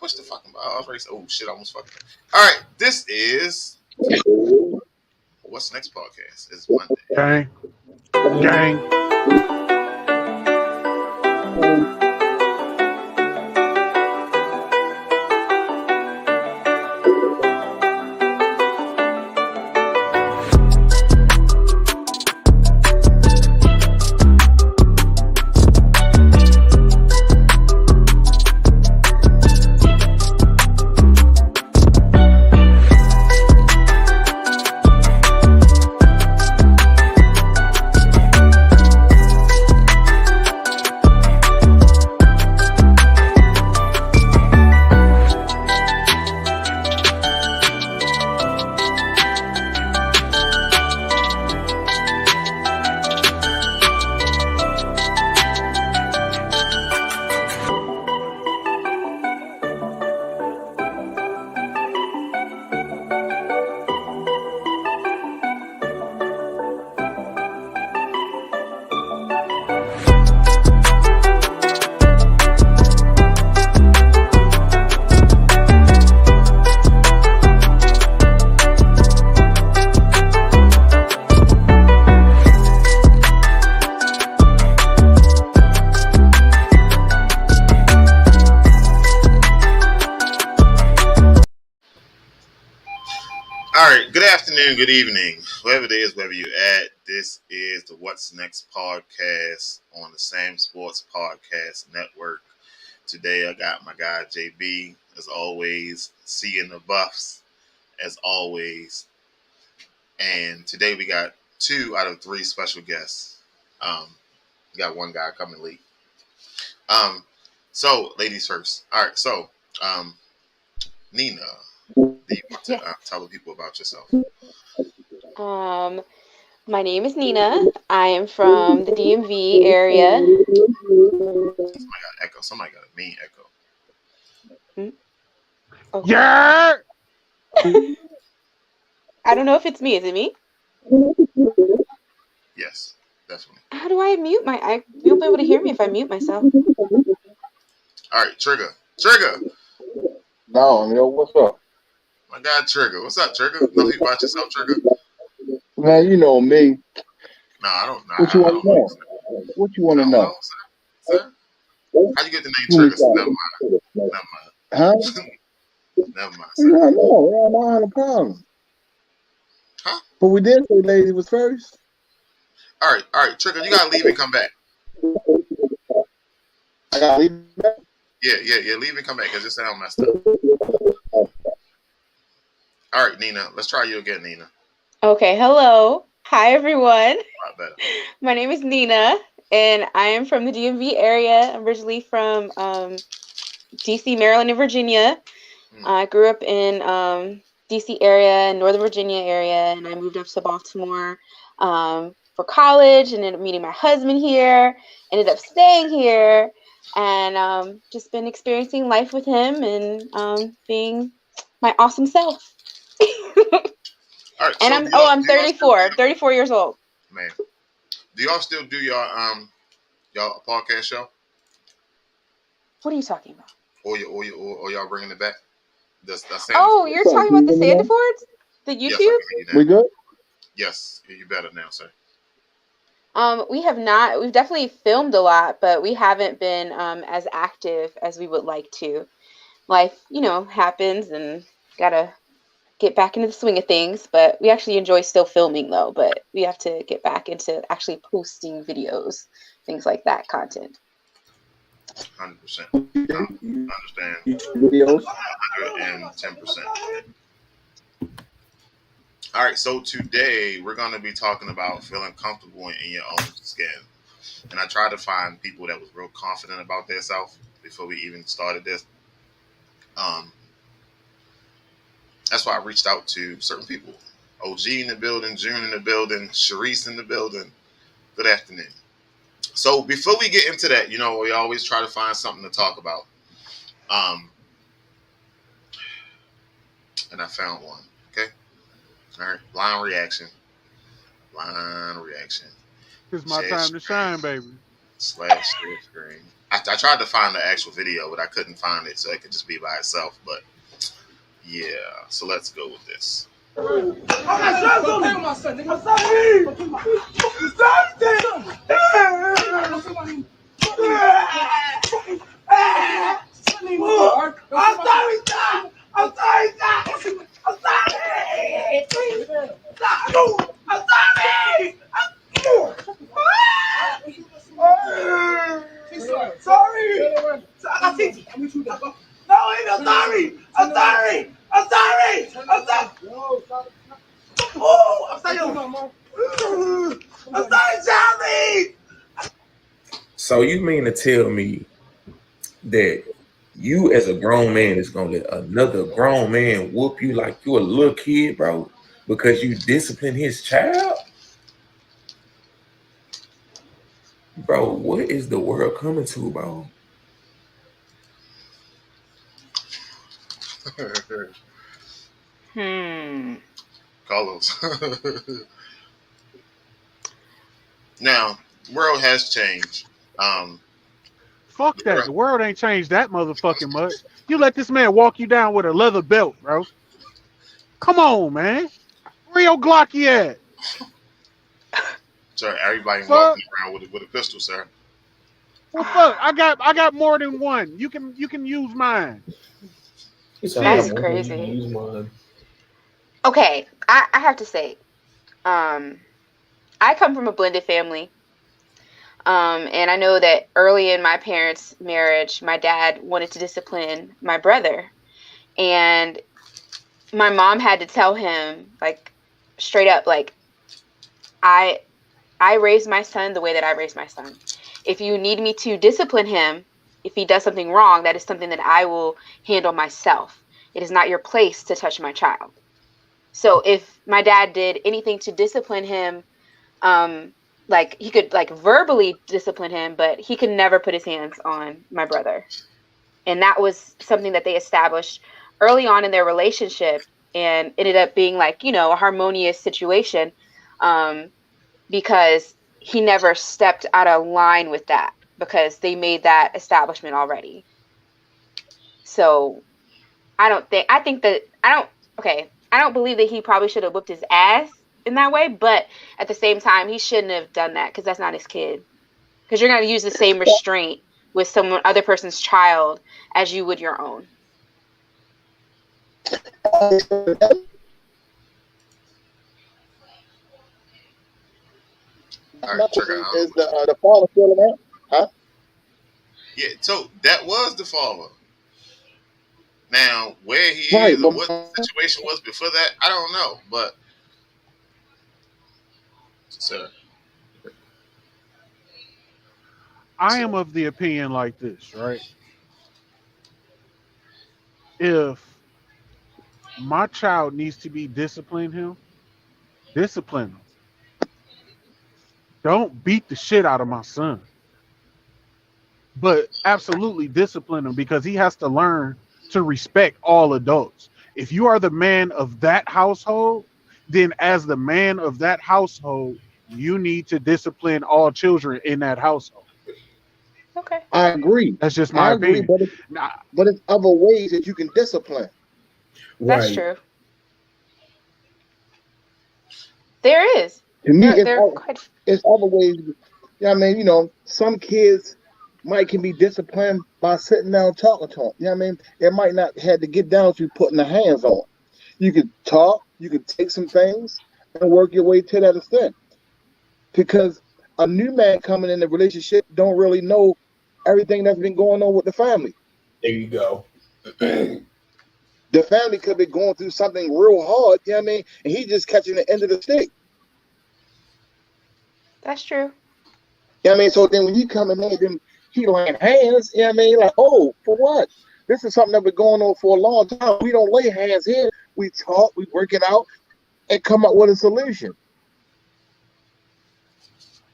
push the fucking button. I was ready. Oh shit! I almost fucking. All right, this is what's next podcast. It's Monday. Gang. Good evening, whoever it is, wherever you're at. This is the What's Next podcast on the SamzSportz Podcast Network. Today I got my guy JB, as always, seeing the buffs, as always. And today we got 2 out of 3 special guests. We got one guy coming late. So ladies first. All right, so Nina, do you want to tell the people about yourself? My name is Nina. I am from the DMV area. Somebody got a mean echo. Okay. Yeah. I don't know if it's me. Is it me? Yes, definitely. How do I mute you'll be able to hear me if I mute myself. All right, Trigger. No, yo, what's up? My guy Trigger. What's up, Trigger? Know you about yourself, Trigger? Man, you know me. No, I don't know. What you want to know? What you want to know? Sir? How'd you get the name Trigger? Never mind. Huh? Never mind, sir. No, I don't have a problem. Huh? But we did say lady was first. All right, Trigger, you gotta leave and come back. I gotta leave back? Yeah, leave and come back because your sound messed up. All right, Nina, let's try you again, Nina. Okay, hello. Hi, everyone. A lot better. My name is Nina, and I am from the DMV area. I'm originally from D.C., Maryland, and Virginia. I grew up in D.C. area, Northern Virginia area, and I moved up to Baltimore for college, and ended up meeting my husband here, ended up staying here, and just been experiencing life with him and being my awesome self. All right, and I'm 34. 34 years old. Man, do y'all still do y'all podcast show? What are you talking about? Or y'all bringing it back? You're talking about the Sandifords? The YouTube? Yes, we good? Yes, you better now, sir. We have not. We've definitely filmed a lot, but we haven't been as active as we would like to. Life, happens, and gotta get back into the swing of things. But we actually enjoy still filming, though. But we have to get back into actually posting videos, things like that, content. 100%. Understand. Videos. 110%. All right, so today we're going to be talking about feeling comfortable in your own skin. And I tried to find people that was real confident about themselves before we even started this. That's why I reached out to certain people. OG in the building, June in the building, Sharice in the building. Good afternoon. So before we get into that, we always try to find something to talk about. And I found one. Okay. All right. Blind reaction. It's my time to shine, baby. /share screen. I tried to find the actual video, but I couldn't find it, so it could just be by itself. But yeah, so let's go with this. So you mean to tell me that you as a grown man is gonna let another grown man whoop you like you a little kid, bro, because you discipline his child? Bro, what is the world coming to, bro? Carlos. Now, world has changed. Fuck that. The world ain't changed that motherfucking much. You let this man walk you down with a leather belt, bro. Come on, man. Where your Glocky at? Sir, everybody walking around with a pistol, sir. Well, fuck. I got more than one. You can use mine. That's crazy. Okay, I have to say, I come from a blended family. And I know that early in my parents' marriage, my dad wanted to discipline my brother. And my mom had to tell him, like, straight up, like, I raised my son the way that I raised my son. If you need me to discipline him, if he does something wrong, that is something that I will handle myself. It is not your place to touch my child. So if my dad did anything to discipline him, like he could like verbally discipline him, but he could never put his hands on my brother. And that was something that they established early on in their relationship and ended up being like, you know, a harmonious situation, because he never stepped out of line with that because they made that establishment already. So I don't believe that he probably should have whipped his ass in that way, but at the same time, he shouldn't have done that because that's not his kid. Because you're going to use the same restraint with someone, other person's child, as you would your own. All right, is the father still around? Huh? Yeah, so that was the father. Now, where he is or what the situation was before that, I don't know, but sir. I am of the opinion like this, right? If my child needs to be discipline him. Don't beat the shit out of my son. But absolutely discipline him because he has to learn to respect all adults. If you are the man of that household, then as the man of that household, you need to discipline all children in that household. Okay. I agree. That's just my opinion. But it's other ways that you can discipline. That's true. There is. To me, it's other ways. Yeah, I mean, you know, some kids can be disciplined by sitting down talking to them. You know what I mean? It might not have to get down to putting the hands on. You could talk, you could take some things and work your way to that extent. Because a new man coming in the relationship don't really know everything that's been going on with the family. There you go. The family could be going through something real hard, you know what I mean? And he's just catching the end of the stick. That's true. You know what I mean? So then when you come in there, then he laying hands, you know what I mean? Like, oh, for what? This is something that been going on for a long time. We don't lay hands here. We talk, we work it out, and come up with a solution.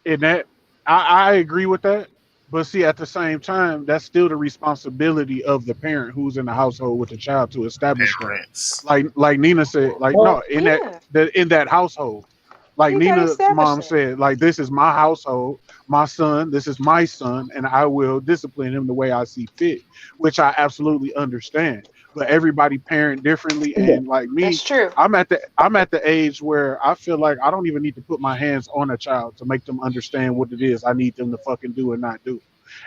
And that I agree with that. But see, at the same time, that's still the responsibility of the parent who's in the household with the child to establish that. Like Nina said, in that household. Like You gotta Nina's establish mom that. said, like, this is my household, my son, this is my son, and I will discipline him the way I see fit, which I absolutely understand. But everybody parent differently, Yeah. and like That's me, true. I'm at the age where I feel like I don't even need to put my hands on a child to make them understand what it is I need them to fucking do and not do.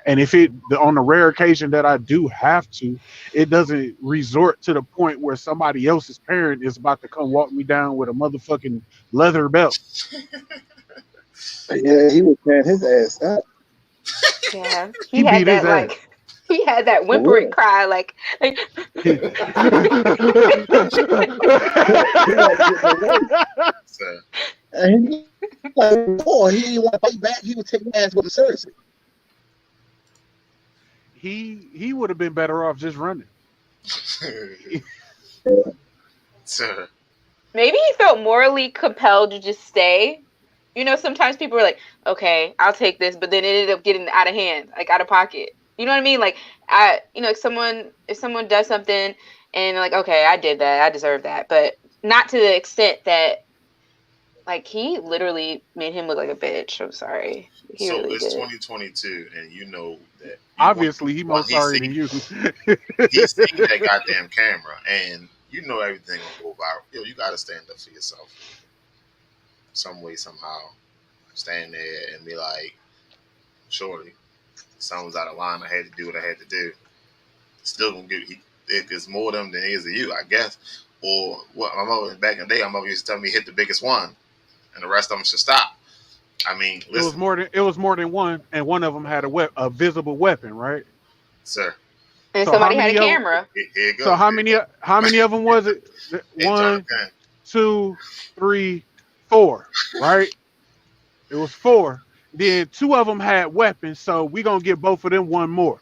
And if on the rare occasion that I do have to, it doesn't resort to the point where somebody else's parent is about to come walk me down with a motherfucking leather belt. Yeah, he was tearing his ass up. Yeah, He he had beat his that ass. like he had that For whimpering real. cry like He wasn't getting away. So, And he like, boy, he didn't want to fight back. He was taking ass with him seriously. he would have been better off just running. so, maybe he felt morally compelled to just stay. You know, sometimes people are like, okay, I'll take this, but then it ended up getting out of hand, like out of pocket. You know what I mean? Like, if someone does something and like, okay, I did that, I deserve that, but not to the extent that, like, he literally made him look like a bitch. I'm sorry, he so really it's did. 2022, and you know that. Obviously, he more he sorry than you. He's seen that goddamn camera, and you know everything will go viral. Yo, you got to stand up for yourself, some way, somehow. Stand there and be like, surely, someone's out of line. I had to do what I had to do. Still gonna give it's more of them than it is of you, I guess. Or what? My mother back in the day, my mother used to tell me hit the biggest one, and the rest of them should stop. I mean, listen, It was more than one, and one of them had a visible weapon, right? sir. And So somebody how had a many of camera. Here it goes. So how many of them was it? Hey, One, Jonathan. 2, 3, 4, right? It was 4. Then 2 of them had weapons, so we gonna give both of them one more,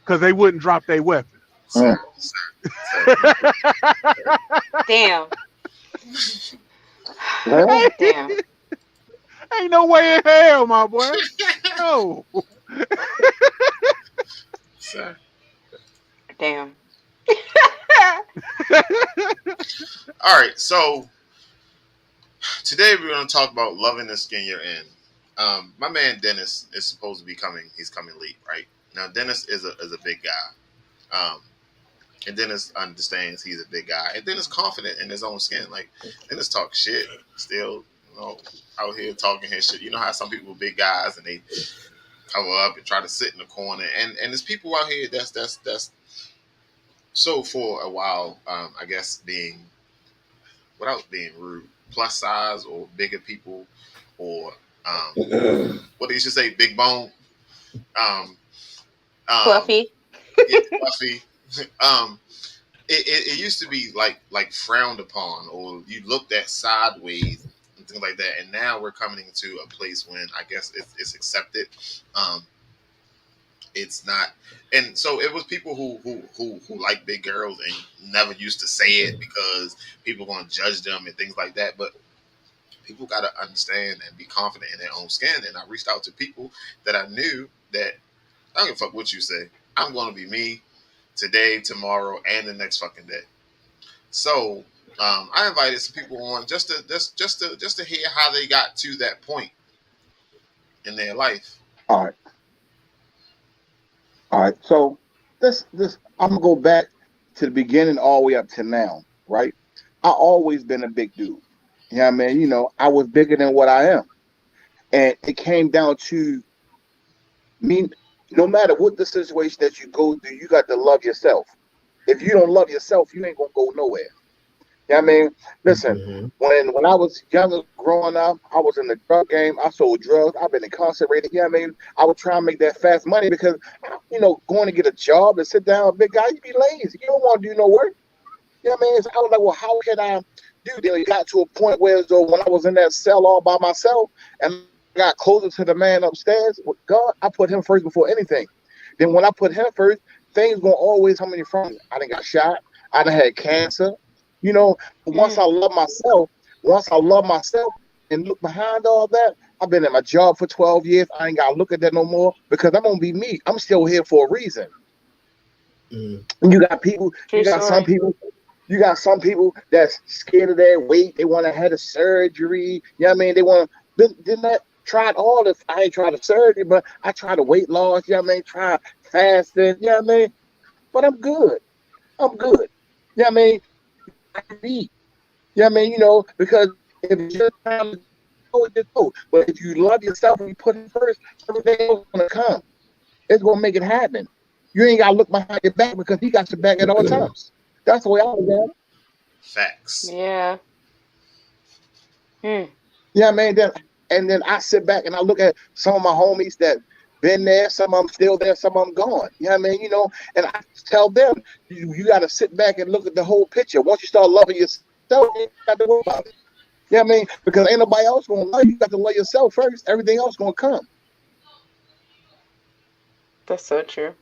because they wouldn't drop their weapon. Sir. Damn. Huh? Damn. Ain't no way in hell, my boy. No. Sir. Damn. All right, so today we're going to talk about loving the skin you're in. My man Dennis is supposed to be coming. He's coming late, right? Now Dennis is a big guy, and Dennis understands he's a big guy, and Dennis confident in his own skin. Like, Dennis talk shit still, out here talking his shit. You know how some people are big guys and they cover up and try to sit in the corner, and there's people out here that's so for a while, I guess without being rude, plus size or bigger people, or what did you say, big bone, Fluffy. yeah, fluffy. It used to be like frowned upon, or you looked at sideways and things like that. And now we're coming into a place when I guess it's accepted. It's not, and so it was people who like big girls and never used to say it because people are going to judge them and things like that. But people got to understand and be confident in their own skin. And I reached out to people that I knew that I don't give a fuck what you say. I'm going to be me today, tomorrow, and the next fucking day. So I invited some people on just to hear how they got to that point in their life. All right. So this I'm gonna go back to the beginning all the way up to now, right? I always been a big dude. Yeah, man. I was bigger than what I am, and it came down to me. No matter what the situation that you go through, you got to love yourself. If you don't love yourself, you ain't gonna go nowhere. Yeah, listen. When I was younger, growing up, I was in the drug game. I sold drugs. I've been incarcerated. Yeah, I would try and make that fast money because, going to get a job and sit down, big guy, you be lazy. You don't want to do no work. Yeah, so I was like, well, how can I do? Then it got to a point where, when I was in that cell all by myself and I got closer to the man upstairs with God, I put him first before anything. Then when I put him first, things gonna always come in front of me. I done got shot. I done had cancer. Once I love myself and look behind all that, I've been at my job for 12 years. I ain't got to look at that no more because I'm going to be me. I'm still here for a reason. You got some people You got some people that's scared of their weight. They want to have a surgery. You know what I mean? They want to. Didn't that tried all this? I ain't tried a surgery, but I tried a weight loss. You know what I mean? Try fasting. You know what I mean? But I'm good. I'm good. You know what I mean? I can eat. You know what I mean? Because if it's your time to go, just go. But if you love yourself and you put it first, everything else is gonna come. It's gonna make it happen. You ain't gotta look behind your back because he got your back at all times. That's the way I look at it. Facts. Yeah. Yeah, man. Then I sit back and I look at some of my homies that been there, some of them still there, some of them gone. You know what I mean? And I tell them, you got to sit back and look at the whole picture. Once you start loving yourself, you ain't got to worry about it. You know what I mean? Because ain't nobody else going to love you. You got to love yourself first. Everything else going to come. That's so true.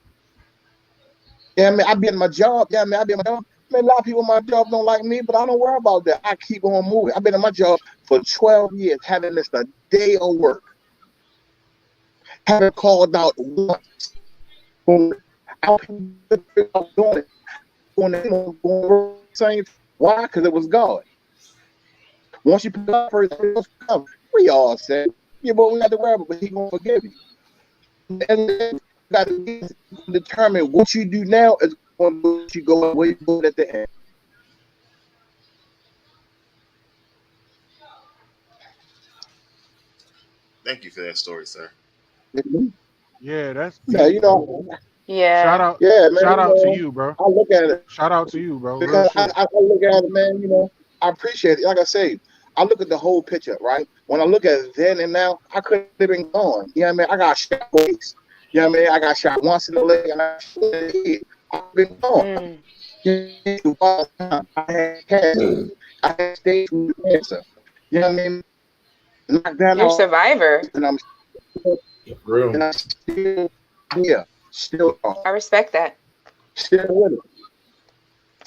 Yeah, I mean, I be in my job. Yeah, I mean, I be in my job. Man, a lot of people in my job don't like me, but I don't worry about that. I keep on moving. I've been in my job for 12 years, haven't missed a day of work. Haven't called out once. Doing it. Why? Because it was God. Once you put up first, we all said, yeah, but we got to worry about it, but He gonna forgive you. And then you got to determine what you do now is going to let you go where you go at the end. Thank you for that story, sir. Yeah, that's Yeah, deep, bro. Yeah. Shout out, yeah, man. shout out to you, bro. I look at it Shout out to you, bro. Real because shit. I look at it, man. I appreciate it. Like I say, I look at the whole picture, right? When I look at it then and now, I could have been gone. You know what I mean? I got shot twice. You know what I mean? I got shot once in the leg and I shot in the head. I've been gone. I had cancer. I had stage 2 cancer. You know what I mean? Knocked down. You're a survivor. And I'm still here. Still on. I respect that. Still with it.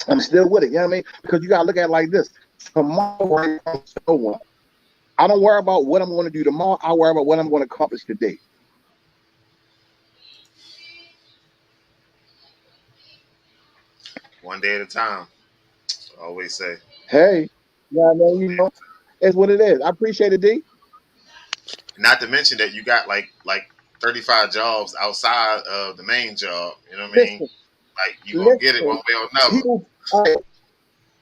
I'm still with it. You know what I mean? Because you gotta look at it like this. Tomorrow, I don't worry about what I'm going to do tomorrow. I worry about what I'm going to accomplish today. One day at a time. I always say. Hey, yeah, man, it's what it is. I appreciate it, D. Not to mention that you got like 35 jobs outside of the main job. You know what I mean? Like you gonna get it one way or another. People,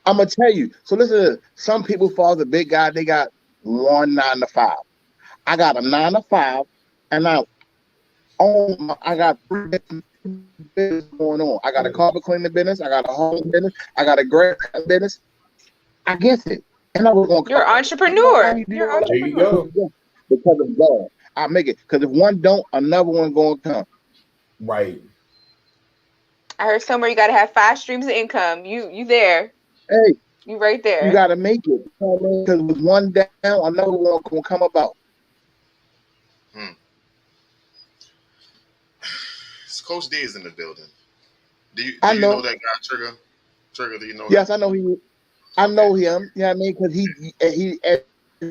I'm gonna tell you. So listen, some people for the big guy, they got 1 9 to 5. I got a 9 to 5, and I got 3 different business going on. I got a carpet cleaning business, I got a home business, I got a grass cutting business. I get it, and I was gonna. You're an entrepreneur. You're an There you go. Because of God, I make it. Because if one don't, another one gonna come. Right. I heard somewhere you gotta have 5 streams of income. You there? Hey, you right there. You gotta make it. Because with one down, another one gonna come about. Coach D is in the building. Do you know that guy Trigger? Trigger, do you know? Yes, him? I know he. I know him. You know what I mean? Because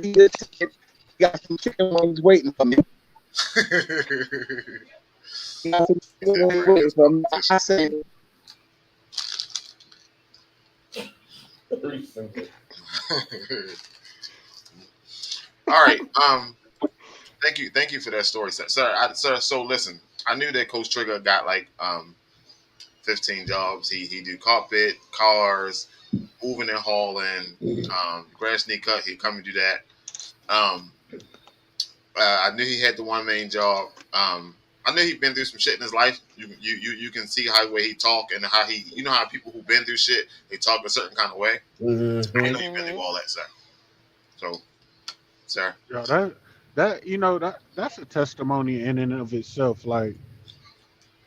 he got some chicken wings waiting for me. I said. All right. Thank you for that story, sir. So listen, I knew that Coach Trigger got like 15 jobs. He do carpet, cars, moving and hauling, grass knee cut. He come and do that. I knew he had the one main job. I knew he'd been through some shit in his life. You can see how way he talk and how he how people who've been through shit, they talk a certain kind of way. Mm-hmm. I know you've been through all that, sir. So, sir. Yo, that's a testimony in and of itself. Like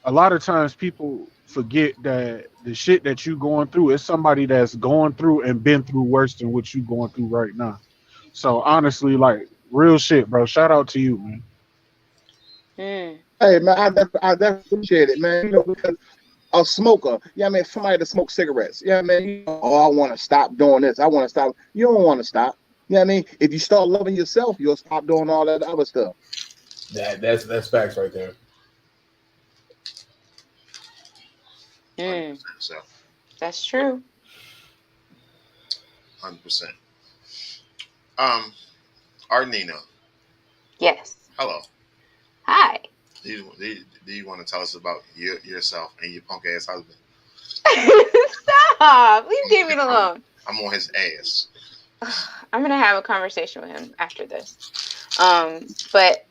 a lot of times people forget that the shit that you going through is somebody that's going through and been through worse than what you going through right now. So honestly, like real shit, bro. Shout out to you, man. Hey man, I definitely appreciate it, man. Because a smoker, somebody that smokes cigarettes. I want to stop doing this. I want to stop. You don't want to stop. If you start loving yourself, you'll stop doing all that other stuff. That's facts right there. That's true. 100%. Arnina. Yes. Hello. Hi. Do you want to tell us about yourself and your punk ass husband? Stop! Leave Damien alone. I'm on his ass. I'm gonna have a conversation with him after this. But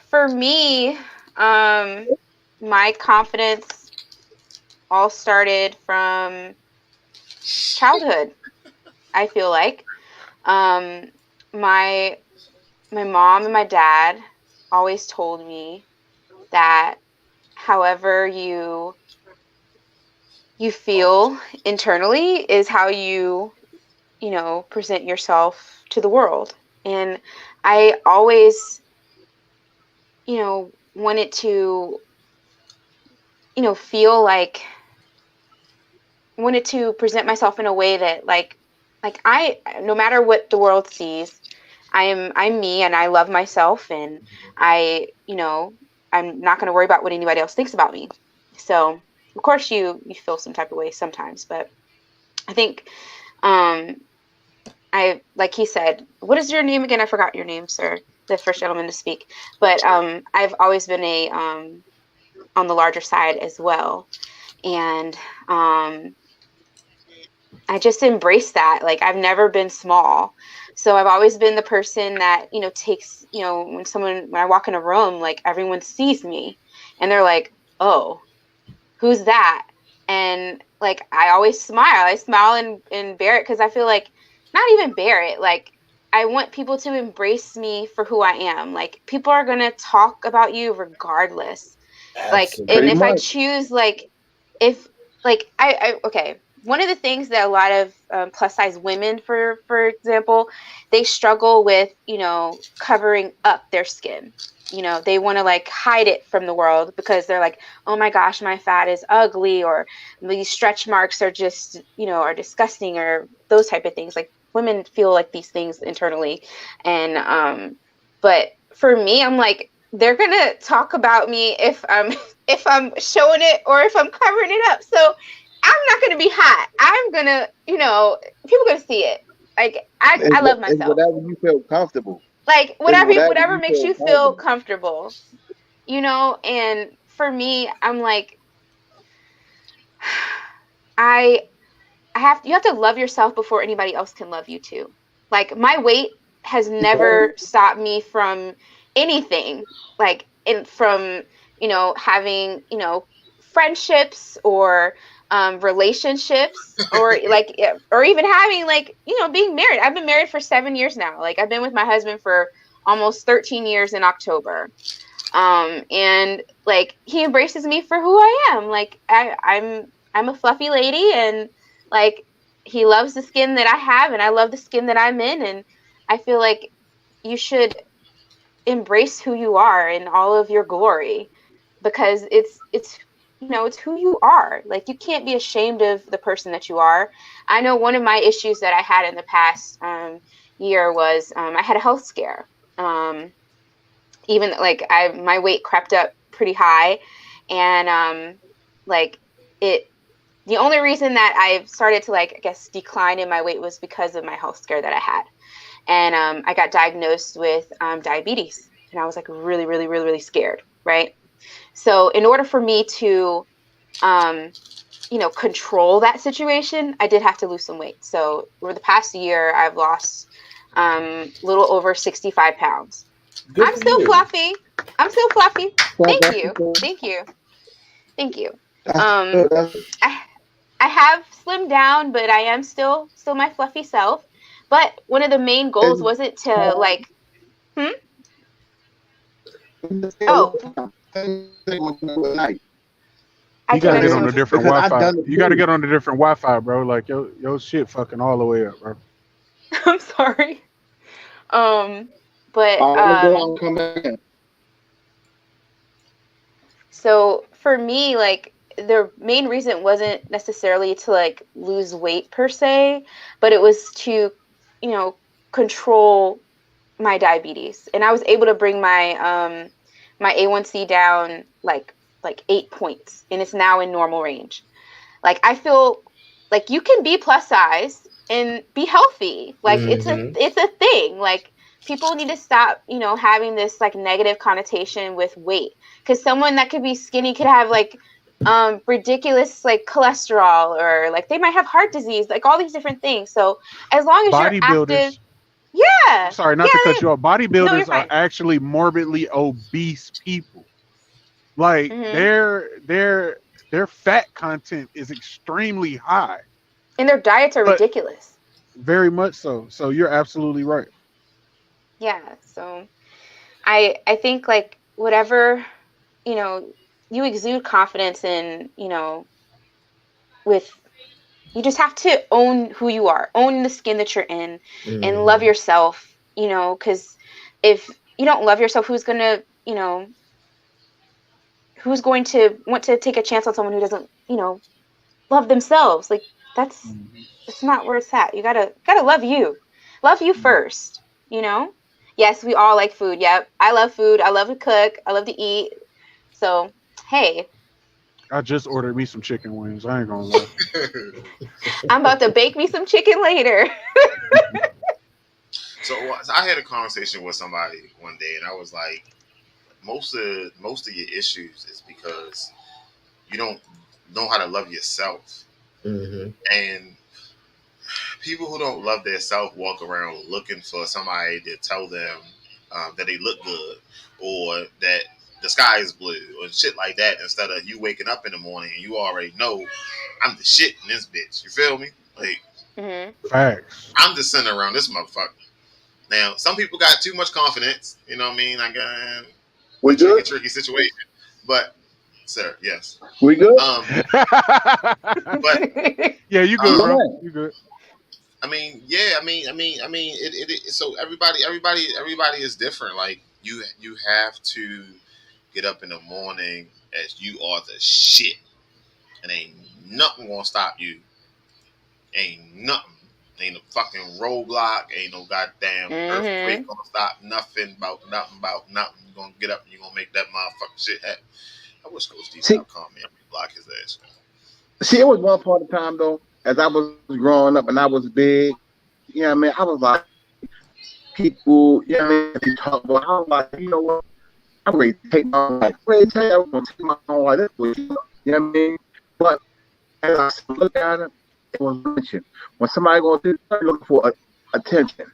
for me, my confidence all started from childhood. I feel like my mom and my dad always told me that however you feel internally is how you present yourself to the world. And I always wanted to feel like wanted to present myself in a way that like I, no matter what the world sees, I'm me, and I love myself, and I'm not going to worry about what anybody else thinks about me. So of course you feel some type of way sometimes, but I think I, like he said, what is your name again? I forgot your name, sir, the first gentleman to speak. But I've always been on the larger side as well, and I just embrace that. Like, I've never been small. So I've always been the person that, takes, when I walk in a room, like, everyone sees me and they're like, oh, who's that? And like, I always smile. I smile and bear it, because I feel like, not even bear it, like, I want people to embrace me for who I am. Like, people are going to talk about you regardless. Absolutely. Like, and if I choose, like, if, like, okay. One of the things that a lot of plus size women, for example, they struggle with, covering up their skin. They want to like hide it from the world, because they're like, oh my gosh, my fat is ugly, or these stretch marks are just, are disgusting, or those type of things. Like, women feel like these things internally. And, but for me, I'm like, they're going to talk about me if I'm showing it or if I'm covering it up. So I'm not going to be hot. I'm going to, people going to see it. Like, I love myself. Whatever you feel comfortable. Like, whatever makes you feel comfortable, and for me, I'm like, you have to love yourself before anybody else can love you too. Like, my weight has never stopped me from anything, like, from, having, friendships or relationships, or like, or even having, like, being married. I've been married for 7 years now. Like, I've been with my husband for almost 13 years in October. And like, he embraces me for who I am. Like, I'm a fluffy lady, and like, he loves the skin that I have, and I love the skin that I'm in. And I feel like you should embrace who you are in all of your glory, because it's who you are. Like, you can't be ashamed of the person that you are. I know one of my issues that I had in the past year was I had a health scare. Even like my weight crept up pretty high, and the only reason that I started to, like, I guess, decline in my weight was because of my health scare that I had. And I got diagnosed with diabetes, and I was like really, really, really, really scared. Right. So in order for me to, control that situation, I did have to lose some weight. So over the past year, I've lost a little over 65 pounds. I'm still fluffy. Thank you. I have slimmed down, but I am still my fluffy self. But one of the main goals wasn't to, like, Oh. You gotta get on a different Wi-Fi. You gotta get on a different Wi-Fi, bro. Like, your shit fucking all the way up, bro. I'm sorry. But so for me, like, the main reason wasn't necessarily to, like, lose weight per se, but it was to, control my diabetes. And I was able to bring my my A1C down like 8 points, and it's now in normal range. Like, I feel like you can be plus size and be healthy. Like it's a thing. Like people need to stop, having this like negative connotation with weight, because someone that could be skinny could have like ridiculous like cholesterol, or like they might have heart disease, like all these different things. So as long as you're active, sorry, not to cut you off. Bodybuilders are actually morbidly obese people. Like their fat content is extremely high, and their diets are ridiculous. Very much so. So you're absolutely right. Yeah. So I think like whatever, you exude confidence in, with, you just have to own who you are, own the skin that you're in, and love yourself, because if you don't love yourself, who's going to want to take a chance on someone who doesn't, love themselves? Like that's not where it's at. You gotta love you first, Yes, we all like food. Yep. I love food. I love to cook. I love to eat. So, hey. I just ordered me some chicken wings. I ain't gonna lie. I'm about to bake me some chicken later. So I had a conversation with somebody one day, and I was like, most of your issues is because you don't know how to love yourself. And people who don't love their self walk around looking for somebody to tell them that they look good, or that the sky is blue, or shit like that, instead of you waking up in the morning and you already know I'm the shit in this bitch. You feel me? Like, facts. I'm the center around this motherfucker. Now, some people got too much confidence. You know what I mean? Like, we good? Tricky situation. But, sir, yes. We good? But yeah, you good, bro. You good. I mean, yeah. I mean, so everybody is different. Like, you have to get up in the morning as you are the shit, and ain't nothing gonna stop you. Ain't nothing. Ain't a fucking roadblock. Ain't no goddamn earthquake gonna stop nothing about nothing. You're gonna get up and you're gonna make that motherfucking shit happen. I wish Coach D stopped calling me. I'm gonna block his ass. See, it was one part of the time though, as I was growing up and I was big. You know what I mean? I was like, people, you know what I mean? If you talk about, I was like, you know what? I'm ready to take my life. I'm ready to tell you, I'm gonna take my own life. That's what you know what I mean? But as I look at it, it was mentioned. When somebody goes to looking for attention.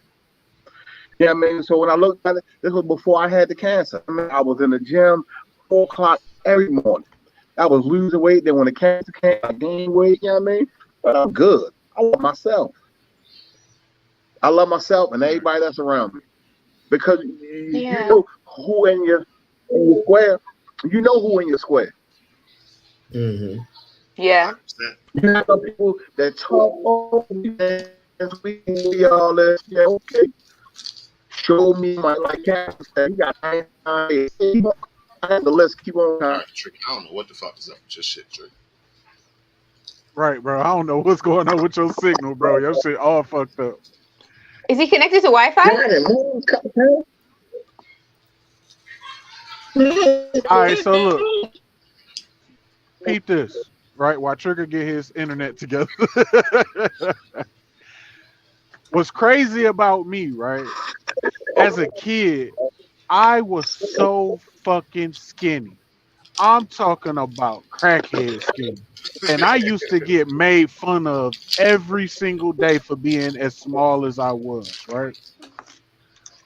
You know what I mean? So when I looked at it, this was before I had the cancer. I mean, I was in the gym 4 o'clock every morning. I was losing weight. Then when the cancer came, I gained weight. You know what I mean? But I'm good. I love myself. I love myself and everybody that's around me. Because you know who in your square. You know who in your square. Yeah. You have some people that talk, oh, man, we all this. Yeah, okay. Show me my like Cassie said. You got 99 days. I have the list. Keep on. All right, Trick. I don't know what the fuck is up with your shit, Trick. Right, bro. I don't know what's going on with your signal, bro. Your shit all fucked up. Is he connected to Wi-Fi? All right, so look. Peep this, right? While Trigger get his internet together. What's crazy about me, right? As a kid, I was so fucking skinny. I'm talking about crackhead skinny. And I used to get made fun of every single day for being as small as I was, right?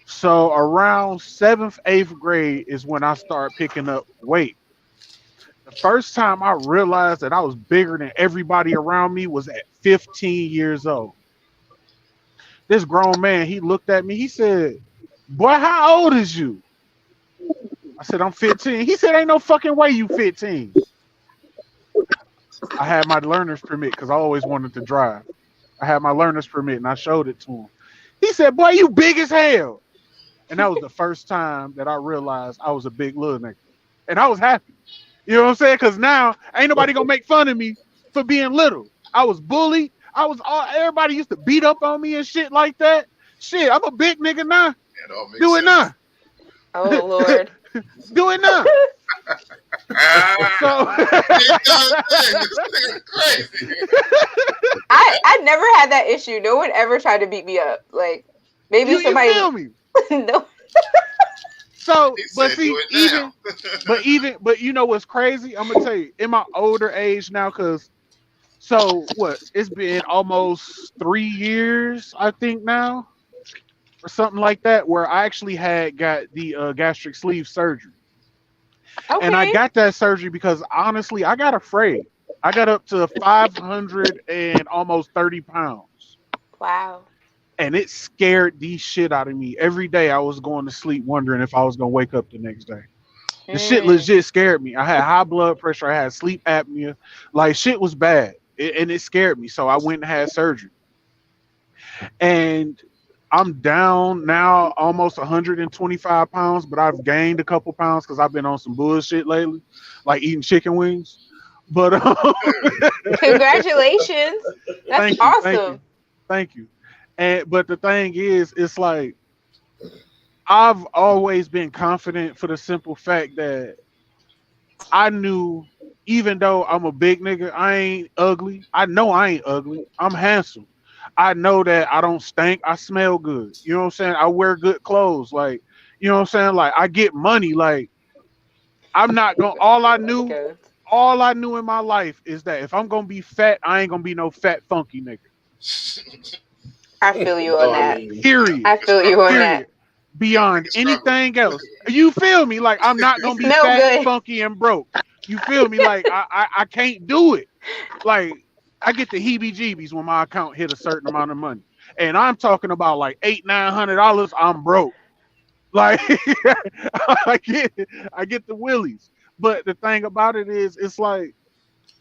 So around 7th, 8th grade is when I started picking up weight. The first time I realized that I was bigger than everybody around me was at 15 years old. This grown man, he looked at me. He said, "Boy, how old is you?" I said, "I'm 15. He said, "Ain't no fucking way you 15. I had my learner's permit because I always wanted to drive. I had my learner's permit and I showed it to him. He said, "Boy, you big as hell." And that was the first time that I realized I was a big little nigga. And I was happy. You know what I'm saying? Because now ain't nobody going to make fun of me for being little. I was bullied. Everybody used to beat up on me and shit like that. Shit, I'm a big nigga now. Do it now. Oh, Lord. Do it now. I never had that issue. No one ever tried to beat me up. Like maybe somebody. You feel me? No. So, He but said, see, "Do it now." but you know what's crazy? I'm gonna tell you, in my older age now, cause so what? It's been almost 3 years, I think now, or something like that, where I actually got the gastric sleeve surgery. And I Okay. got that surgery because honestly, I got afraid. I got up to 500 and almost 30 pounds. Wow. And it scared the shit out of me. Every day I was going to sleep wondering if I was going to wake up the next day. The shit legit scared me. I had high blood pressure. I had sleep apnea. Like, shit was bad. And it scared me. So I went and had surgery. And I'm down now almost 125 pounds, but I've gained a couple pounds because I've been on some bullshit lately, like eating chicken wings. But congratulations. That's awesome. Thank you. But the thing is, it's like I've always been confident for the simple fact that I knew, even though I'm a big nigga, I ain't ugly. I know I ain't ugly. I'm handsome. I know that I don't stink. I smell good. You know what I'm saying? I wear good clothes. Like, you know what I'm saying? Like, I get money. Like, I'm not going to, all I knew in my life is that if I'm going to be fat, I ain't going to be no fat, funky nigga. I feel you on that. Period. I feel you on that. Beyond anything else. You feel me? Like, I'm not going to be fat, funky, and broke. You feel me? Like, I can't do it. Like, I get the heebie-jeebies when my account hit a certain amount of money. And I'm talking about like $800-900, I'm broke. Like, I get the willies. But the thing about it is, it's like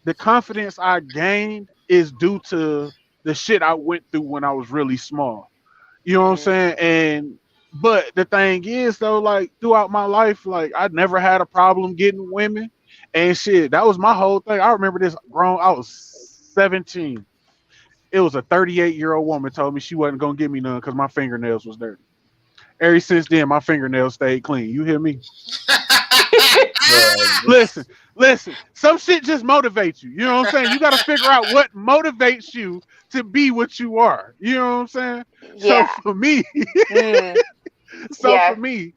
the confidence I gained is due to the shit I went through when I was really small. You know what I'm saying? But the thing is, though, like, throughout my life, like, I never had a problem getting women and shit. That was my whole thing. I remember this I was 17. It was a 38-year-old woman told me she wasn't gonna give me none because my fingernails was dirty. Ever since then, my fingernails stayed clean. You hear me? Listen. Some shit just motivates you. You know what I'm saying? You got to figure out what motivates you to be what you are. You know what I'm saying? Yeah. So for me, for me,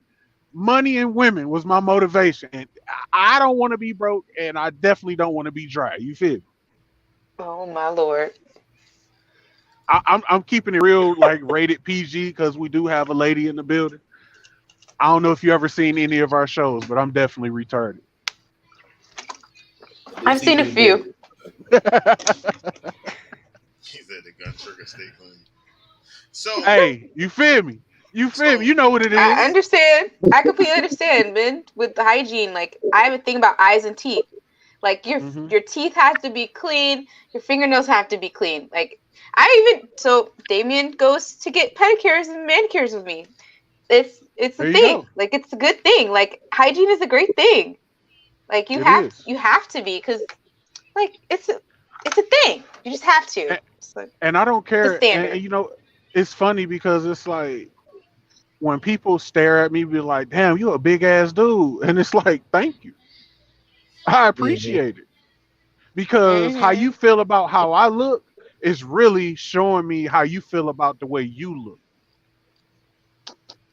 money and women was my motivation. And I don't want to be broke, and I definitely don't want to be dry. You feel me? Oh my Lord. I'm keeping it real, like rated PG, because we do have a lady in the building. I don't know if you ever seen any of our shows, but I'm definitely retarded. I've seen a few. He said the gun trigger stay clean. So hey, you feel me? You feel me? You know what it is. I understand. I completely understand, man. With the hygiene, like I have a thing about eyes and teeth. Like your teeth have to be clean. Your fingernails have to be clean. Like Damien goes to get pedicures and manicures with me. It's a thing. Like it's a good thing. Like hygiene is a great thing. Like you have to be, because like it's a thing. You just have to. And I don't care. And you know, it's funny because it's like when people stare at me, be like, "Damn, you a big ass dude," and it's like, "Thank you, I appreciate it," because how you feel about how I look is really showing me how you feel about the way you look.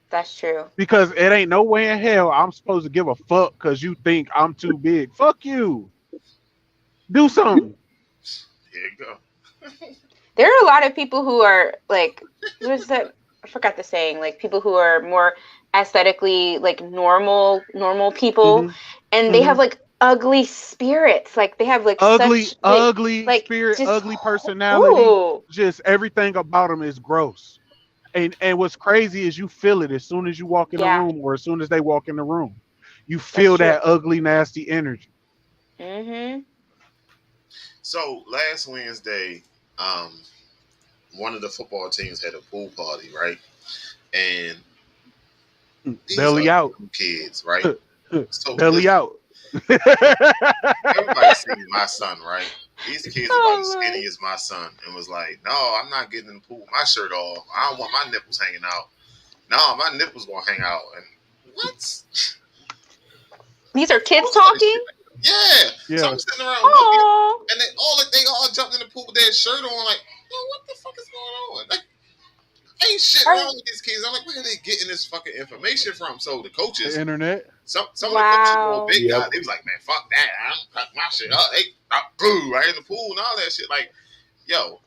That's true. Because it ain't no way in hell I'm supposed to give a fuck because you think I'm too big. Fuck you. Do something. Here you go. There are a lot of people who are like, what is that? I forgot the saying. Like people who are more aesthetically like normal people, and they have like ugly spirits. Like they have like ugly like, spirit, just, ugly personality. Ooh. Just everything about them is gross. And what's crazy is you feel it as soon as you walk in the room, or as soon as they walk in the room. You feel that ugly, nasty energy. So last Wednesday, one of the football teams had a pool party, right? And belly out kids, right? So belly out. Everybody seen my son, right? These kids are about as skinny as my son, and was like, "No, I'm not getting in the pool with my shirt off. I don't want my nipples hanging out. No, my nipples gonna hang out." And what? These are kids talking. Yeah. So I'm sitting around looking, and they all jumped in the pool with their shirt on, like, ain't shit wrong with these kids. I'm like, where are they getting this fucking information from? So the coaches, The internet. some of the coaches were big Yep. guys. They was like, man, fuck that. I don't cut my shit up. They boo right in the pool and all that shit. Like, yo,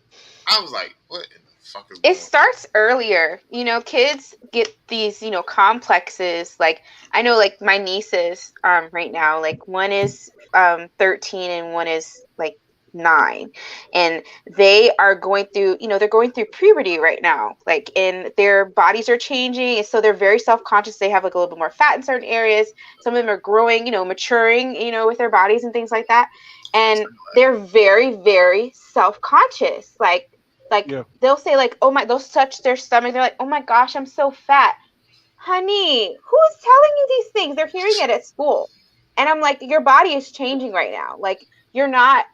I was like, what in the fuck is going It starts earlier. You know, kids get these, you know, complexes. Like, I know, like, my nieces right now, like, one is 13 and one is, like, 9. And they are going through, you know, they're going through puberty right now. Like, and their bodies are changing. And so they're very self-conscious. They have, like, a little bit more fat in certain areas. Some of them are growing, you know, maturing, you know, with their bodies and things like that. And they're very, very self-conscious. Like Yeah. they'll say like, oh my, they'll touch their stomach. They're like, oh my gosh, I'm so fat. Honey, who's telling you these things? They're hearing it at school. And I'm like, your body is changing right now. Like, you're not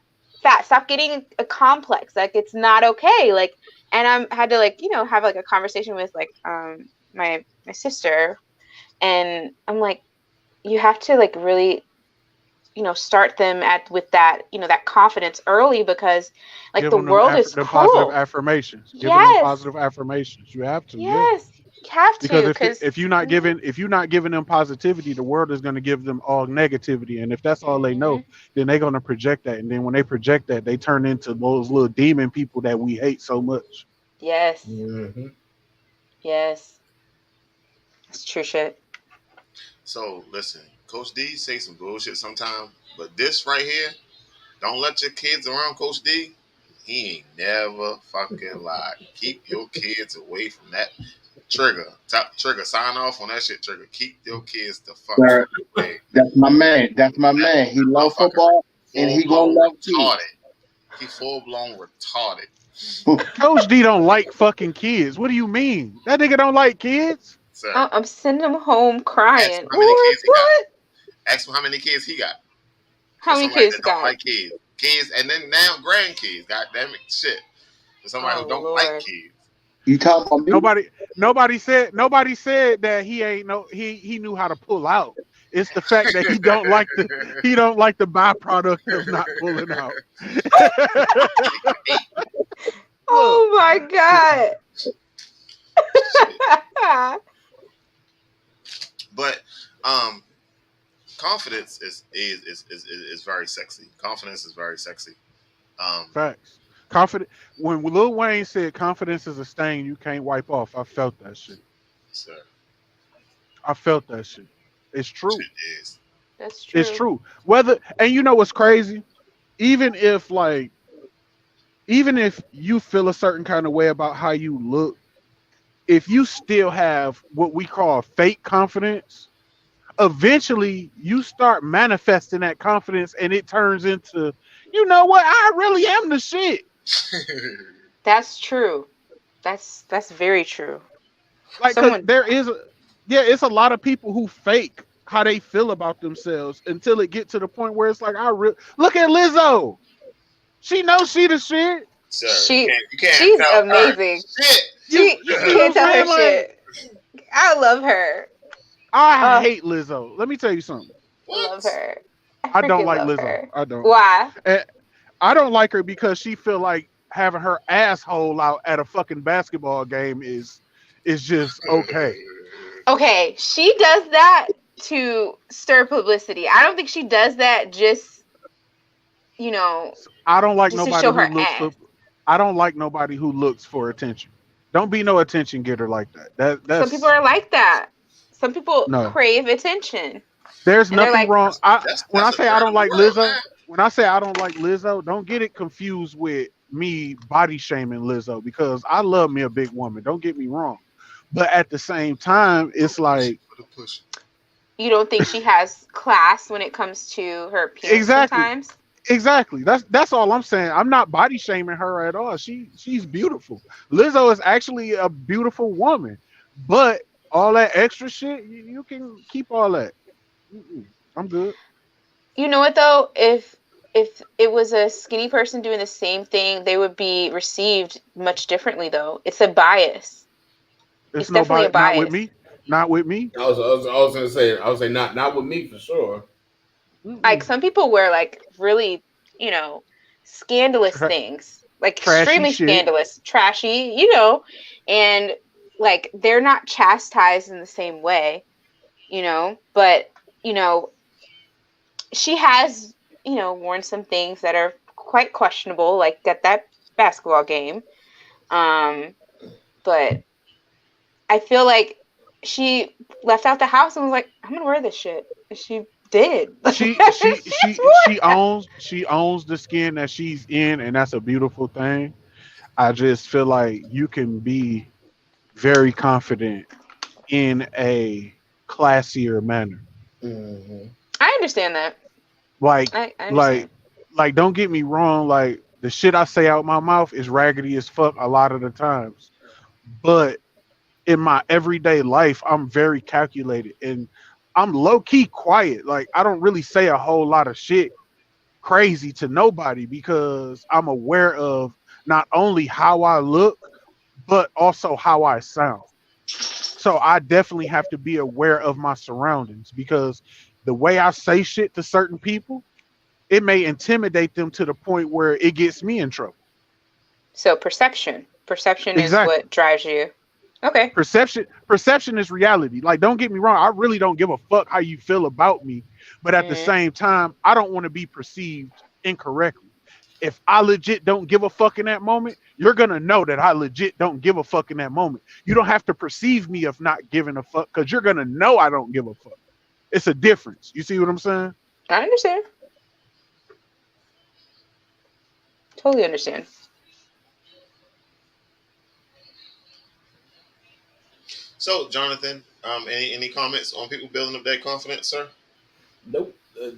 fat. Stop getting a complex. Like, it's not okay. Like, and I had to, like, you know, have like a conversation with like my sister. And I'm like, you have to like really, you know, start them with that, you know, that confidence early, because like Give the them world is the cruel. positive affirmations. Give them Yes. positive affirmations. You have to. Yes, you have to. Because if you're not giving them positivity, the world is going to give them all negativity, and if that's all they know, then they're going to project that, and then when they project that, they turn into those little demon people that we hate so much. Yes. Mm-hmm. Yes. It's true shit. So listen, Coach D say some bullshit sometimes, but this right here, don't let your kids around Coach D. He ain't never fucking lied. Keep your kids away from that. Trigger, sign off on that shit. Trigger, keep your kids the fuck away. That's my man. That's my man. He loves football and he gonna love retarded. He full blown retarded. Coach D don't like fucking kids. What do you mean? That nigga don't like kids? Sir, I'm sending him home crying. Ask him how many kids he What? got. Ask him how many kids he got. How many kids he got? Like kids, and then now grandkids. God damn it, shit. For somebody who don't like kids. You talking about me? Nobody said that he knew how to pull out. It's the fact that he don't like the byproduct of not pulling out. Oh my god. But confidence is very sexy. Confidence is very sexy. Facts. When Lil Wayne said confidence is a stain you can't wipe off, I felt that shit. Sir. I felt that shit. It's true. It is. That's true. It's true. And you know what's crazy? Even if you feel a certain kind of way about how you look, if you still have what we call fake confidence, eventually you start manifesting that confidence and it turns into, you know what, I really am the shit. That's true. That's very true. Like, it's a lot of people who fake how they feel about themselves until it get to the point where it's like, look at Lizzo. She knows she the shit. Sir, she's tell amazing. Shit. You can't tell her shit. I love her. I hate Lizzo. Let me tell you something. I love her. I don't like Lizzo. Her. I don't. Why? I don't like her because she feel like having her asshole out at a fucking basketball game is just okay. Okay, she does that to stir publicity. I don't think she does that just, you know. I don't like nobody who looks for. I don't like nobody who looks for attention. Don't be no attention getter like that. That's some people are like that. Some people crave attention. There's nothing wrong. When I say I don't like Lizzo, don't get it confused with me body shaming Lizzo, because I love me a big woman. Don't get me wrong. But at the same time, it's like, you don't think she has class when it comes to her appearance sometimes? Exactly. That's all I'm saying. I'm not body shaming her at all. She's beautiful. Lizzo is actually a beautiful woman. But all that extra shit, you can keep all that. I'm good. You know what though? If it was a skinny person doing the same thing, they would be received much differently though. It's a bias. It's definitely a bias. Not with me. I was gonna say, not with me for sure. Like some people wear like really, you know, scandalous things, like extremely scandalous, trashy, you know, and like they're not chastised in the same way, but she has, worn some things that are quite questionable, like at that basketball game. But I feel like she left out the house and was like, I'm gonna wear this shit. And she did. She owns the skin that she's in, and that's a beautiful thing. I just feel like you can be very confident in a classier manner. Mm-hmm. I understand that. Like, I understand. like, don't get me wrong. Like, the shit I say out my mouth is raggedy as fuck a lot of the times, but in my everyday life, I'm very calculated and I'm low key quiet. Like, I don't really say a whole lot of shit crazy to nobody because I'm aware of not only how I look, but also how I sound. So I definitely have to be aware of my surroundings because the way I say shit to certain people, it may intimidate them to the point where it gets me in trouble. So perception Exactly. is what drives you. Okay. Perception is reality. Like, don't get me wrong, I really don't give a fuck how you feel about me, but at the same time, I don't want to be perceived incorrectly. If I legit don't give a fuck in that moment, you're gonna know that I legit don't give a fuck in that moment. You don't have to perceive me of not giving a fuck because you're gonna know I don't give a fuck. It's a difference. You see what I'm saying? I understand. Totally understand. So, Jonathan, any comments on people building up their confidence, sir? Nope.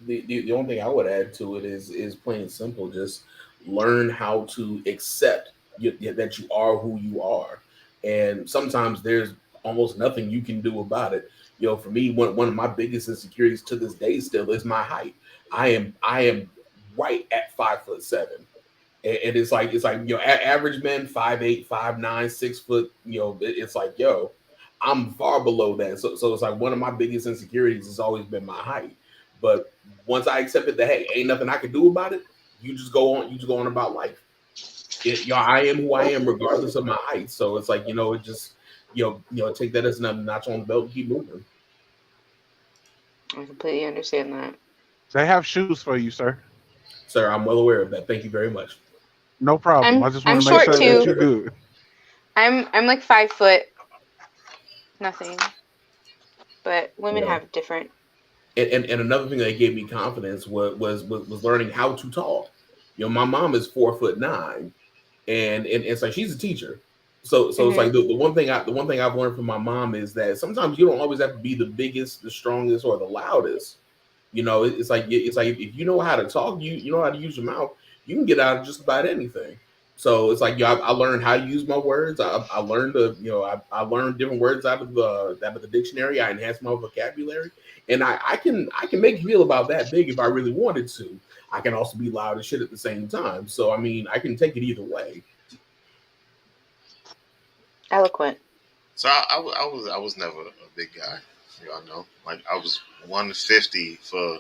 The only thing I would add to it is plain and simple. Just learn how to accept that you are who you are, and sometimes there's almost nothing you can do about it. For me, one of my biggest insecurities to this day still is my height. I am right at 5'7", and it's like average men 5'8", 5'9", 6 foot. It's like I'm far below that. So it's like one of my biggest insecurities has always been my height. But once I accepted that, hey, ain't nothing I can do about it, you just go on about life. I am who I am regardless of my height. So it's like, it just, take that as another notch on the belt and keep moving. I completely understand that. They have shoes for you, sir. Sir, I'm well aware of that. Thank you very much. No problem. I just want I'm to make short sure that too. you're good. I'm like 5 foot, nothing. But women have different. And another thing that gave me confidence was learning how to talk. My mom is 4'9", and it's like she's a teacher. So it's like the one thing I've learned from my mom is that sometimes you don't always have to be the biggest, the strongest, or the loudest. It's like if you know how to talk, you know how to use your mouth, you can get out of just about anything. So it's like I learned how to use my words. I learned I learned different words out of the dictionary. I enhanced my vocabulary, and I can make you feel about that big if I really wanted to. I can also be loud as shit at the same time. So I mean, I can take it either way. Eloquent. So I was never a big guy. Y'all know, like I was 150 for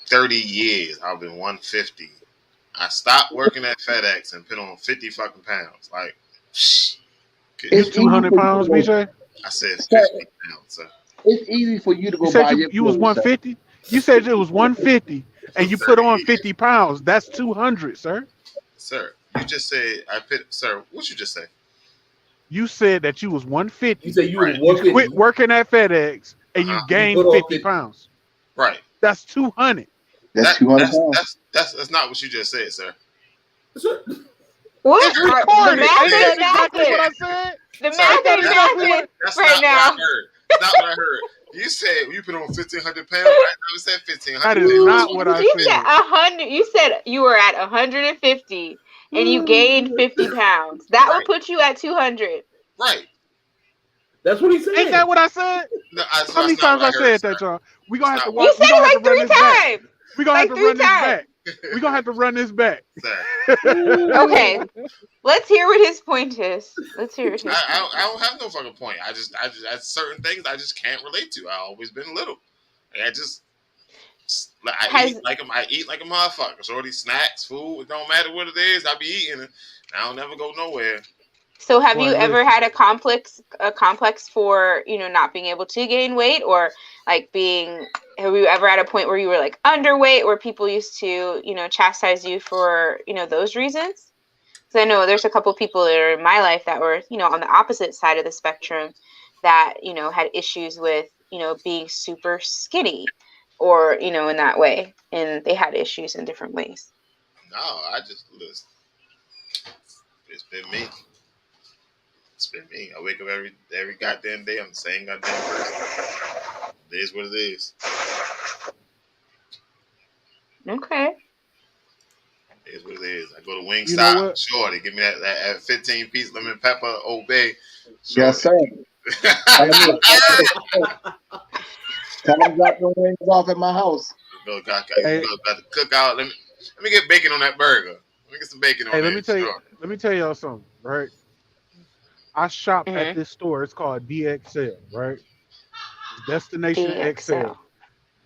30 years. I've been 150. I stopped working at FedEx and put on 50 fucking pounds. Like, it's 200 pounds, BJ. I said 50 pounds, sir. It's easy for you to go. You said buy you was 150. You said it was 150, and you put on 50 pounds. That's 200, sir. Sir, you just said Sir, what you just say? You said that you was 150. You said you right. You quit working at FedEx and you gained 50 pounds. Right. That's 200. That's 200 pounds. That's not what you just said, sir. What? It's recorded. That's exactly what I said. The math ain't happening right now. That's not what I heard. You said you put on 1,500 pounds. I never said 1,500. That is not what I you said. Said 100. You said you were at 150 and you gained 50 pounds. That would put you at 200. Right. That's what he said. Ain't that what I said? No, how many times I said that, John? We gonna have to watch. You said it like 3 times. We gonna have to run this back. We gonna have to run this back. Okay, let's hear what his point is. Let's hear it. I don't have no fucking point. I just certain things I just can't relate to. I've always been little. I eat like a motherfucker. So all these snacks, food, it don't matter what it is. I be eating it. I don't never go nowhere. So have Boy, you ever listen. had a complex for, not being able to gain weight, or like have you ever at a point where you were like underweight, where people used to, chastise you for, those reasons? Because I know there's a couple of people that are in my life that were, on the opposite side of the spectrum that, had issues with, being super skinny or, in that way. And they had issues in different ways. No, I just listen. It's been me. It's been me. I wake up every goddamn day. I'm the same goddamn person. It is what it is. Okay. It is what it is. I go to Wingstop. You know what? Sure, they give me that 15 piece lemon pepper Old Bay. Sure. Yes, sir. Tell them drop the wings off at my house. Go got the cookout. Let me get bacon on that burger. Let me get some bacon on Hey, there. let me tell y'all something, right? I shop Mm-hmm. at this store. It's called DXL, right? Destination DXL. XL.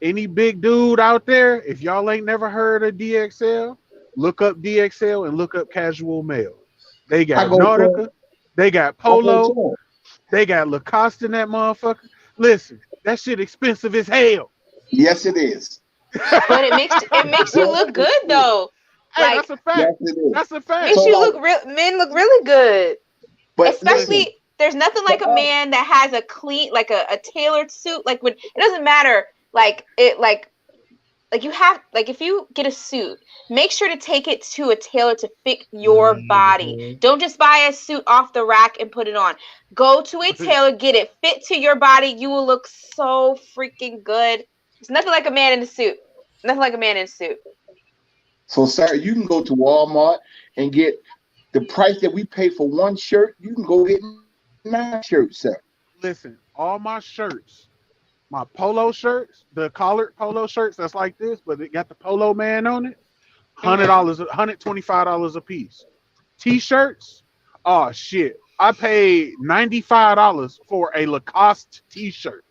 Any big dude out there, if y'all ain't never heard of DXL, look up DXL and look up Casual Male. They got Nautica, they got Polo, they got Lacoste in that motherfucker. Listen, that shit expensive as hell. Yes, it is. But it makes you look good though. Hey, Like, that's a fact. Yes, it is. That's a fact. Makes you look men look really good. But especially listen, there's nothing like a man that has a clean, like a tailored suit. Like when it doesn't matter, like it like you have, like if you get a suit, make sure to take it to a tailor to fit your body. Don't just buy a suit off the rack and put it on. Go to a tailor, get it fit to your body. You will look so freaking good. There's nothing like a man in a suit. Nothing like a man in a suit. So, sir, you can go to Walmart and get the price that we pay for one shirt. You can go get 9 shirts, sir. Listen, all my shirts, my polo shirts, the collared polo shirts that's like this, but it got the polo man on it, $100, $125 a piece. T-shirts, oh shit, I paid $95 for a Lacoste T-shirt.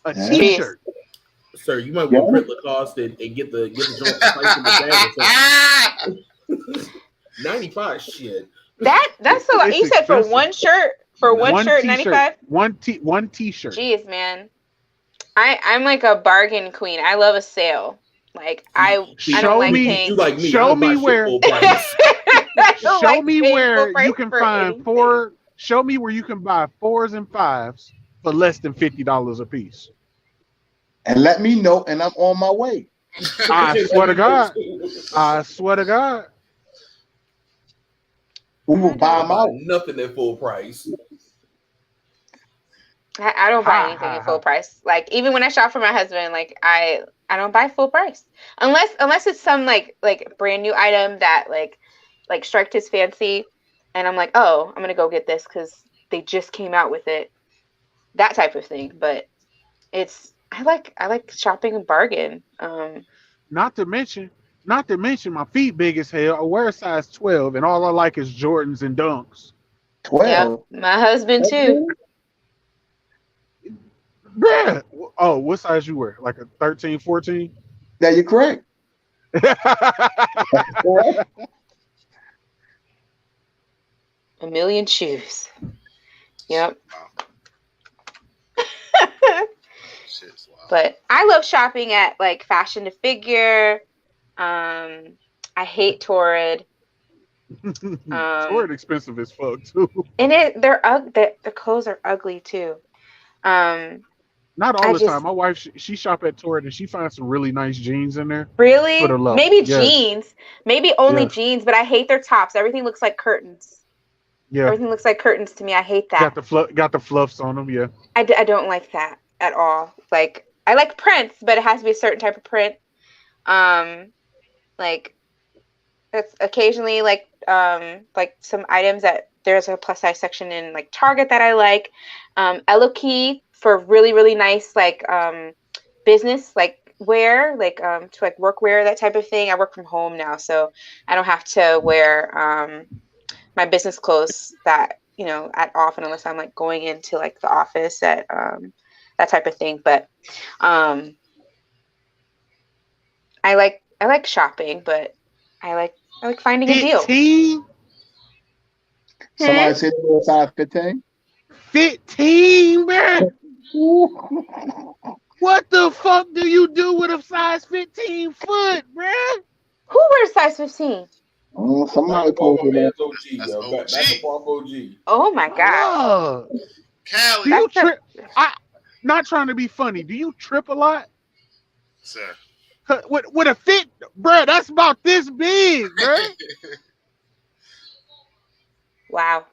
A T-shirt. Sir, you might want to print Lacoste and get the joint price in the bag. 95 shit. That's so. You said for one shirt. For one shirt, 95. One T-shirt. Jeez, man. I'm like a bargain queen. I love a sale. Like I don't like paying. You like me. Show me where. Show me where you can find four. Show me where you can buy 4s and 5s for less than $50 a piece. And let me know, and I'm on my way. I swear to God. I swear to God. We will buy them out. Nothing at full price. I don't buy anything at full price. Like even when I shop for my husband, like I don't buy full price unless it's some like brand new item that like striked his fancy, and I'm like, oh, I'm gonna go get this because they just came out with it, that type of thing. But I like shopping a bargain. Not to mention my feet big as hell. I wear a size 12, and all I like is Jordans and Dunks. 12. Yeah, my husband too. Yeah. Oh, what size you wear? Like a 13, 14? Yeah, you're correct. A million shoes. Yep. But I love shopping at like Fashion to Figure. I hate Torrid. Torrid expensive as fuck too. And the clothes are ugly too. Not all the time. My wife, she shop at Torrid and she finds some really nice jeans in there. Really? Maybe jeans. Maybe only jeans, but I hate their tops. Everything looks like curtains. Yeah. Everything looks like curtains to me. I hate that. Got the fluffs on them, yeah. I don't like that at all. Like I like prints, but it has to be a certain type of print. Like that's occasionally like some items that there's a plus size section in like Target that I like. Elokey for really, really nice like business like wear, like to like work wear, that type of thing. I work from home now, so I don't have to wear my business clothes that, at often unless I'm like going into like the office at that type of thing. But I like shopping, but I like finding a deal. Somebody said they were size 15. 15, man. What the fuck do you do with a size 15 foot, man? Who wears size 15? Somebody posted that. That's OG. Oh my god. Callie. Do you trip? Not trying to be funny. Do you trip a lot? Sir. With a fit, bro, that's about this big, bro. Wow.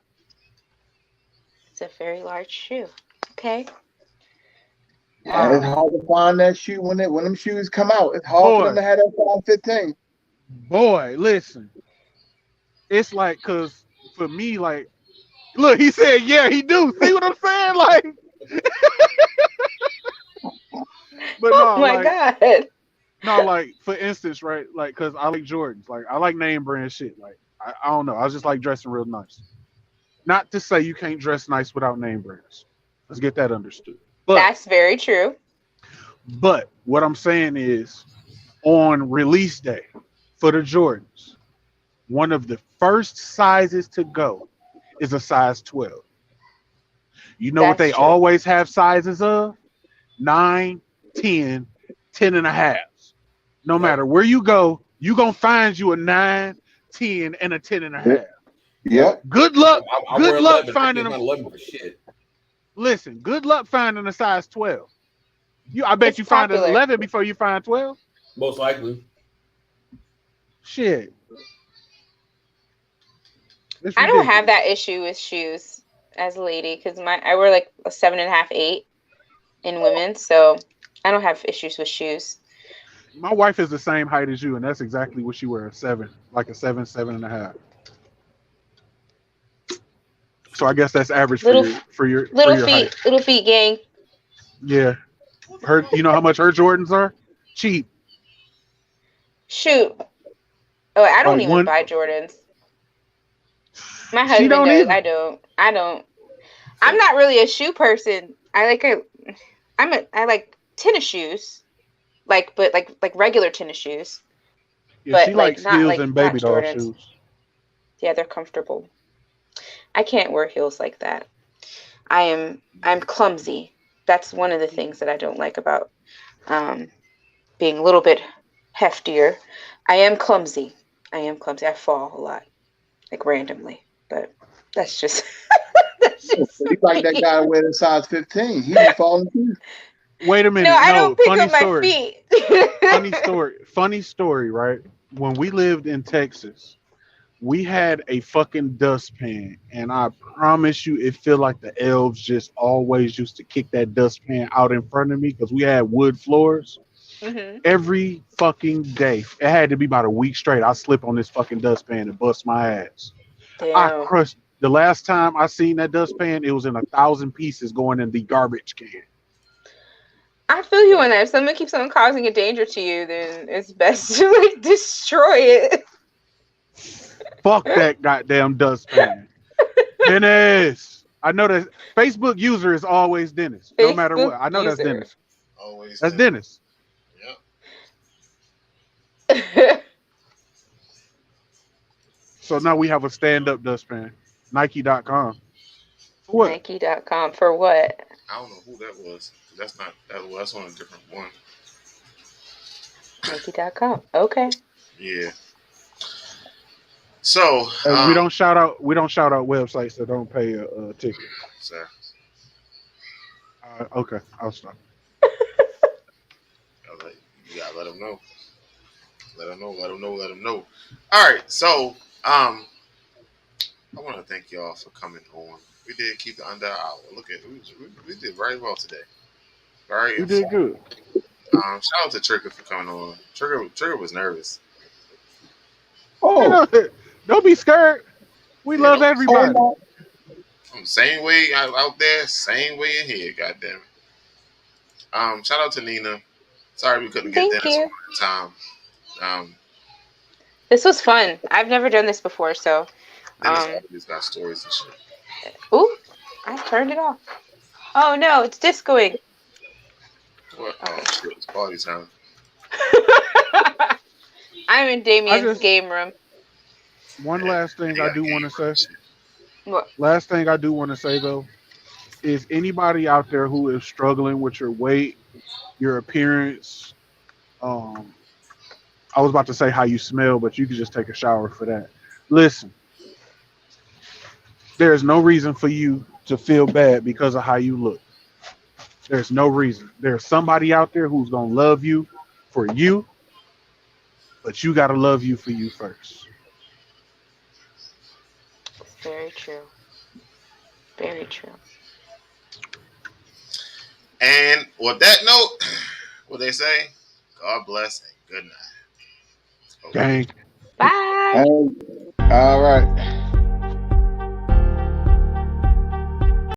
It's a very large shoe. Okay. Yeah, it's hard to find that shoe when them shoes come out. It's hard for them to have that size 15. Boy, listen. It's like, cause for me, like, look, he said, yeah, he do. See what I'm saying? Like, but no, oh my god. No, like, for instance, right? Like, cause I like Jordans. Like, I like name brand shit. Like, I don't know. I just like dressing real nice. Not to say you can't dress nice without name brands. Let's get that understood. But, that's very true. But what I'm saying is, on release day for the Jordans, one of the first sizes to go is a size 12. You know what they always have sizes of? 9, 10, 10 and a half. No matter where you go, you're going to find you a 9, 10, and a 10 and a half. Yep. Good luck. Good luck 11. finding them. 11 for shit. Listen, good luck finding a size 12. I bet it's you popular. find an 11 before you find 12. Most likely. Shit. I don't have that issue with shoes as a lady because I wear like a 7.5, 8 in women, so I don't have issues with shoes. My wife is the same height as you, and that's exactly what she wears, 7, like a 7, 7.5. So I guess that's average for your little feet. Height. Little feet gang. Yeah. You know how much her Jordans are? Cheap. Shoot. Oh, I don't even buy Jordans. My husband does. Either. I don't. I'm not really a shoe person. I like tennis shoes. But regular tennis shoes. Yeah, but she likes heels and baby doll Jordans. shoes. Yeah, they're comfortable. I can't wear heels like that. I'm clumsy. That's one of the things that I don't like about being a little bit heftier. I am clumsy. I fall a lot, like randomly. But that's just. You like that guy wearing a size 15? He be falling too. Wait a minute. No, I don't pick up my feet. Funny story, right? When we lived in Texas, we had a fucking dustpan, and I promise you, it felt like the elves just always used to kick that dustpan out in front of me because we had wood floors. Mm-hmm. Every fucking day, it had to be about a week straight. I slip on this fucking dustpan and bust my ass. Damn. I crushed. The last time I seen that dustpan, it was in 1,000 pieces going in the garbage can. I feel you on that. If someone keeps on causing a danger to you, then it's best to destroy it. Fuck that goddamn dustpan. Dennis. I know that Facebook user is always Dennis. No matter what. I know that's Dennis. Always. That's Dennis. Yep. So now we have a stand-up dustpan. Nike.com. For what? Nike.com for what? I don't know who that was. That's on a different one. Nike.com. Okay. Yeah. So we don't shout out websites that don't pay a ticket. Sir. Okay, I'll stop. You gotta let them know. Let them know. All right, so I want to thank y'all for coming on. We did keep it under an hour. Look at we did very well today. We did good. Shout out to Trigger for coming on. Trigger was nervous. Oh, don't be scared. We love everybody. Same way out there, same way in here. Goddamn it. Shout out to Nina. Sorry we couldn't get Dennis on time. This was fun. I've never done this before, so. He's got stories and shit. Ooh, I turned it off. Oh no, it's discoing. What? Oh shit, it's party time. I'm in Damien's game room. One last thing I do want to say. What? Last thing I do want to say though is anybody out there who is struggling with your weight, your appearance, I was about to say how you smell, but you could just take a shower for that. Listen, there is no reason for you to feel bad because of how you look. There's no reason. There's somebody out there who's going to love you for you, but you got to love you for you first. It's very true. Very true. And with that note, what they say, God bless and good night. Gang. Bye. All right.